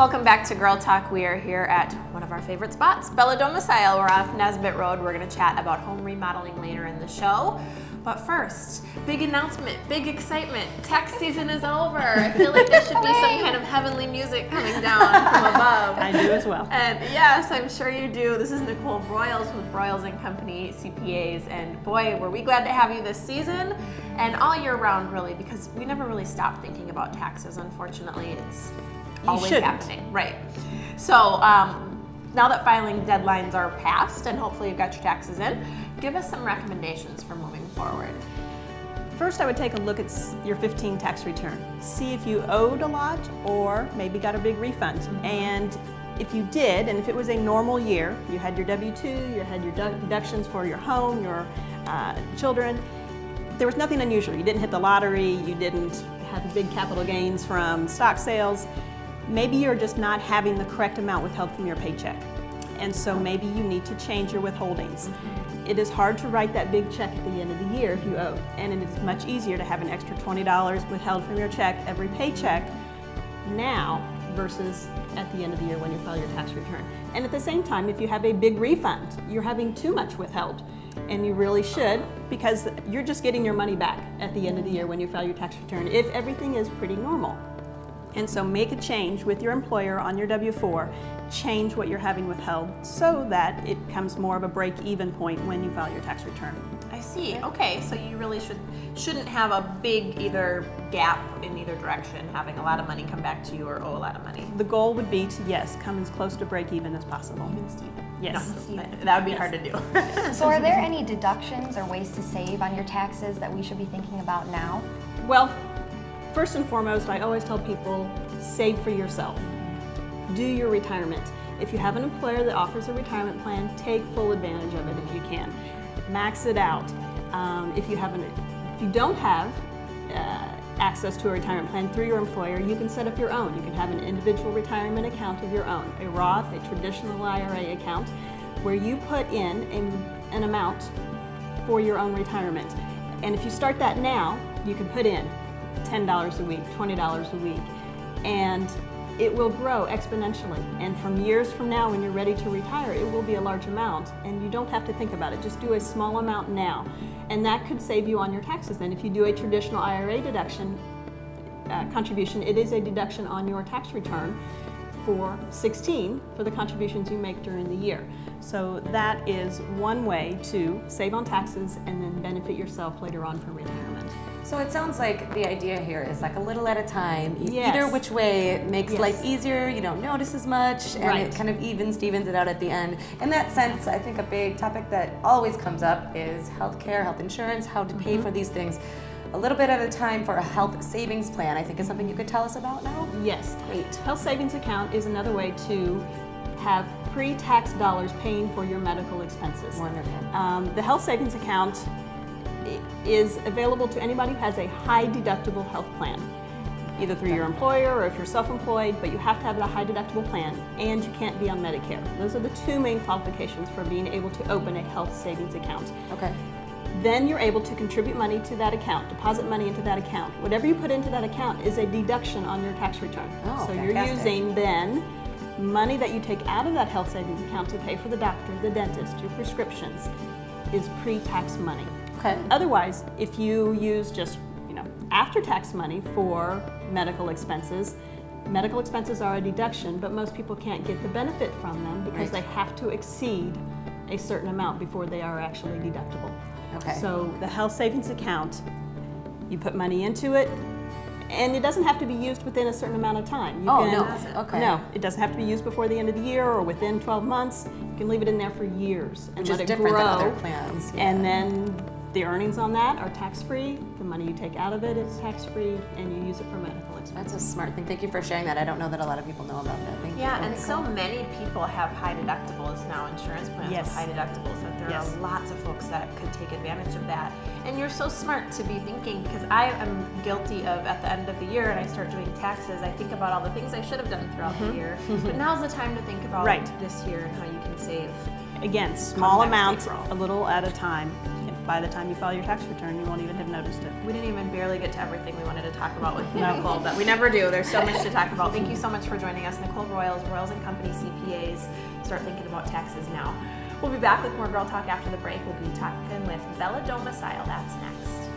Welcome back to Girl Talk. We are here at one of our favorite spots, Bella Domicile. We're off Nesbitt Road. We're going to chat about home remodeling later in the show. But first, big announcement, big excitement. Tax season is over. I feel like there should be some kind of heavenly music coming down from above. I do as well. And yes, I'm sure you do. This is Nicole Broyles with Broyles & Company CPAs. And boy, were we glad to have you this season and all year round, really, because we never really stop thinking about taxes. Unfortunately, it's always happening. Right. So now that filing deadlines are passed and hopefully you've got your taxes in, give us some recommendations for moving forward. First, I would take a look at your 15 tax return. See if you owed a lot or maybe got a big refund. And if you did, and if it was a normal year, you had your W-2, you had your deductions for your home, your children, there was nothing unusual. You didn't hit the lottery, you didn't have big capital gains from stock sales. Maybe you're just not having the correct amount withheld from your paycheck. And so maybe you need to change your withholdings. It is hard to write that big check at the end of the year if you owe. And it is much easier to have an extra $20 withheld from your check every paycheck now versus at the end of the year when you file your tax return. And at the same time, if you have a big refund, you're having too much withheld. And you really should, because you're just getting your money back at the end of the year when you file your tax return if everything is pretty normal. And so make a change with your employer on your W-4, change what you're having withheld so that it becomes more of a break-even point when you file your tax return. I see. Okay, so you really shouldn't have a big either gap in either direction, having a lot of money come back to you or owe a lot of money. The goal would be to, yes, come as close to break-even as possible. Even Steven. Yes. No, that would be hard to do. So are there any deductions or ways to save on your taxes that we should be thinking about now? Well, first and foremost, I always tell people, save for yourself. Do your retirement. If you have an employer that offers a retirement plan, take full advantage of it if you can. Max it out. If you don't have access to a retirement plan through your employer, you can set up your own. You can have an individual retirement account of your own, a Roth, a traditional IRA account, where you put in an amount for your own retirement. And if you start that now, you can put in $10 a week, $20 a week, and it will grow exponentially. And from years from now, when you're ready to retire, it will be a large amount, and you don't have to think about it. Just do a small amount now, and that could save you on your taxes. Then if you do a traditional IRA deduction contribution, it is a deduction on your tax return for 16 for the contributions you make during the year. So that is one way to save on taxes and then benefit yourself later on for retirement. So it sounds like the idea here is like a little at a time. Yes. Either which way makes life easier, you don't notice as much, and it kind of evens it out at the end. In that sense, I think a big topic that always comes up is healthcare, health insurance, how to pay for these things. A little bit at a time for a health savings plan, I think is something you could tell us about now? Yes. Great. Health savings account is another way to have pre-tax dollars paying for your medical expenses. Wonderful. The health savings account is available to anybody who has a high deductible health plan, either through your employer or if you're self-employed, but you have to have a high deductible plan and you can't be on Medicare. Those are the two main qualifications for being able to open a health savings account. Okay. Then you're able to contribute money to that account, deposit money into that account. Whatever you put into that account is a deduction on your tax return. Oh, so fantastic. You're using then money that you take out of that health savings account to pay for the doctor, the dentist, your prescriptions is pre-tax money. Okay. Otherwise, if you use just after-tax money for medical expenses are a deduction, but most people can't get the benefit from them because they have to exceed a certain amount before they are actually deductible. Okay. So the health savings account, you put money into it, and it doesn't have to be used within a certain amount of time. No, it doesn't have to be used before the end of the year or within 12 months. You can leave it in there for years and Which let is it different grow. than other plans. Yeah. And then the earnings on that are tax-free. The money you take out of it is tax-free, and you use it for medical expenses. That's a smart thing. Thank you for sharing that. I don't know that a lot of people know about that. Thank you. Yeah, and so many people have high deductibles now, insurance plans with high deductibles, that there are lots of folks that could take advantage of that. And you're so smart to be thinking, because I am guilty of, at the end of the year, and I start doing taxes, I think about all the things I should have done throughout the year. But now's the time to think about this year and how you can save. Again, small amount, a little at a time. by the time you file your tax return, you won't even have noticed it. We didn't even barely get to everything we wanted to talk about with Nicole, but we never do. There's so much to talk about. Thank you so much for joining us, Nicole Broyles, Broyles & Company CPAs. Start thinking about taxes now. We'll be back with more Girl Talk after the break. We'll be talking with Bella Domicile. That's next.